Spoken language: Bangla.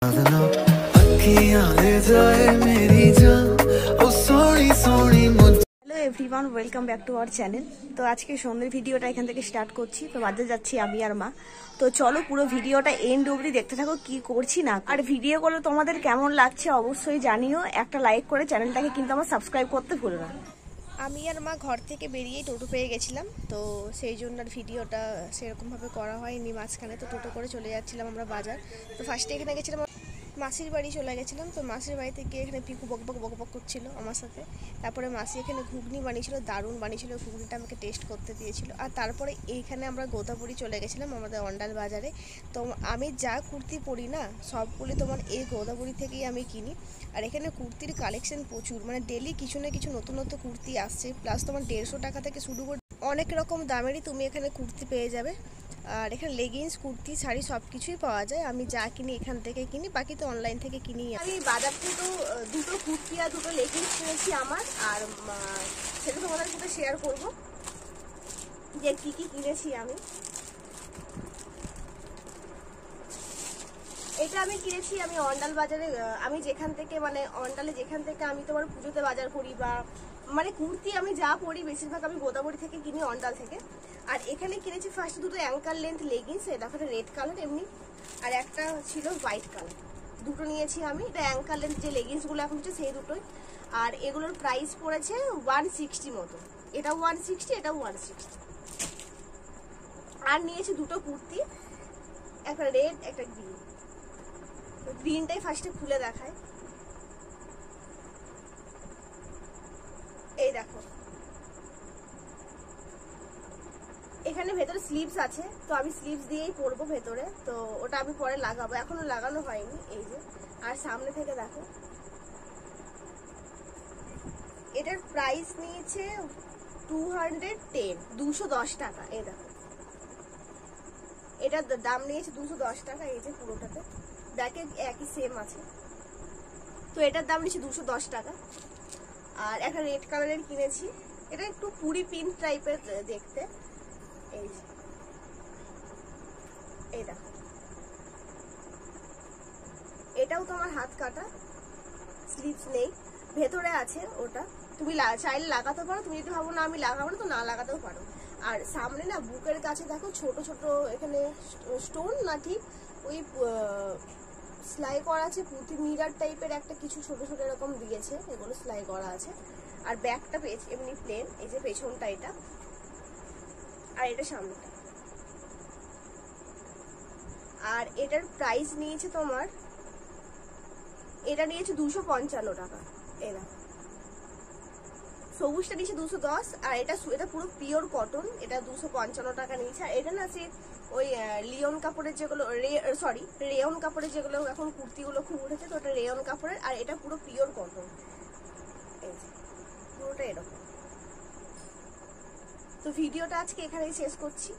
Hello everyone, welcome back to our channel. তো আজকে সন্ধ্যের ভিডিওটা এখান থেকে স্টার্ট করছি। তো বাজারে যাচ্ছি আমি আর মা। তো চলো পুরো ভিডিওটা এন্ড অবধি দেখতে থাকো কি করছি না। আর ভিডিওগুলো তোমাদের কেমন লাগছে অবশ্যই জানিও। একটা লাইক করে চ্যানেলটাকে কিন্তু আমার সাবস্ক্রাইব করতে ভুলো না। আমি আর মা ঘর থেকে বেরিয়ে টোটো পেয়ে গেছিলাম, তো সেই জন্য আর ভিডিওটা সেরকমভাবে করা হয়নি মাঝখানে। তো টোটো করে চলে যাচ্ছিলাম আমরা বাজার। তো ফার্স্টে এখানে গেছিলাম মাসির বাড়ি, চলে গেছিলাম। তো মাসির বাড়িতে গিয়ে এখানে পিকু বকবক করছিল আমার সাথে। তারপরে মাসি এখানে ঘুগনি বানিয়েছিল, দারুণ বানিয়েছিল ঘুগনিটা, আমাকে টেস্ট করতে দিয়েছিল। আর তারপরে এইখানে আমরা গোদাবরী চলে গেছিলাম আমাদের অন্ডাল বাজারে। তো আমি যা কুর্তি পরি না সবগুলি তোমার এই গোদাবরী থেকেই আমি কিনি। আর এখানে কুর্তির কালেকশন প্রচুর, মানে ডেলি কিছু না কিছু নতুন নতুন কুর্তি আসছে। প্লাস তোমার 150 টাকা থেকে শুরু করে অনেক রকম দামেরই তুমি এখানে কুর্তি পেয়ে যাবে। আর এখানে লেগিংস, কুর্তি, শাড়ি সব কিছুই পাওয়া যায়। আমি যা কিনি এখান থেকে কিনি, বাকি তো অনলাইন থেকে কিনি। আমি বাজার থেকে দুটো কুর্তি আর দুটো লেগিংস কিনেছি আমার, আর সেটা তোমাদের সাথে শেয়ার করবো যে কি কি কিনেছি আমি। এটা আমি কিনেছি আমি অন্ডাল বাজারে। আমি যেখান থেকে মানে অন্ডালে যেখান থেকে আমি তোমার পুজোতে বাজার করি, বা মানে কুর্তি আমি যা পরি বেশিরভাগ আমি গোদাবরী থেকে কিনি, অন্ডাল থেকে। আর এখানে কিনেছি ফার্স্ট দুটো অ্যাঙ্কার লেন্থ লেগিংস, এটা একটা রেড কালার এমনি, আর একটা ছিল হোয়াইট কালার। দুটো নিয়েছি আমি। এটা অ্যাঙ্কার লেন্থ যে লেগিংসগুলো এখন হচ্ছে সেই দুটোই। আর এগুলোর প্রাইস পড়েছে 160 মতো। এটা 160, এটা 160। আর নিয়েছি দুটো কুর্তি, একটা রেড একটা গ্রিন। গ্রিনটাই ফার্স্টে খুলে দেখায়। এই দেখো, এখানে ভেতরে স্লিভস আছে, তো আমি স্লিভস দিয়েই পরবো ভেতরে। তো ওটা আমি পরে লাগাবো, এখনো লাগানো হয়নি। এই যে, আর সামনে থেকে দেখো, এটার প্রাইস নিয়েছে 210 টাকা। এই দেখো, এটার দাম নিয়েছে 210 টাকা। এই যে পুরোটাতে ব্যাকে একই সেম আছে। তো এটার দাম নিয়েছে 210 টাকা। আর একটা রেড কালারের কিনেছি, এটা একটু পুরি পিঙ্ক টাইপের দেখতে। এই দেখো, এটাও তোমার হাত কাটা, স্লিভস নেই, ভেতরে আছে। ওটা তুমি চাইলে লাগাতে পারো, তুমি যদি ভাবো না আমি লাগাবো না তো না লাগাতেও পারো। আর সামনে না বুকের কাছে দেখো ছোট ছোট এখানে স্টোন না, ঠিক ওই সেলাই করা আছে, পুঁতি মিরার টাইপের একটা কিছু ছোট ছোট এরকম দিয়েছে, এগুলো সেলাই করা আছে। আর ব্যাকটা পেয়েছি এমনি প্লেন, এই যে পেছনটা এটা, আর এটা সামনেটা। আর এটার প্রাইস নিয়েছে তোমার, এটা নিয়েছে 255 টাকা। এটা সবুজটা নিয়েছে 210, আর এটা পুরো পিওর কটন, এটা 255 টাকা নিয়েছে। আর এটা না সে ওই লিওন কাপড়ের যেগুলো, রেয়ন কাপড়ের যেগুলো এখন কুর্তিগুলো খুব উঠেছে, তো ওটা রেয়ন কাপড়ের। আর এটা পুরো পিওর কটন, এই যে পুরোটা এরকম। তো ভিডিওটা আজকে এখানেই শেষ করছি।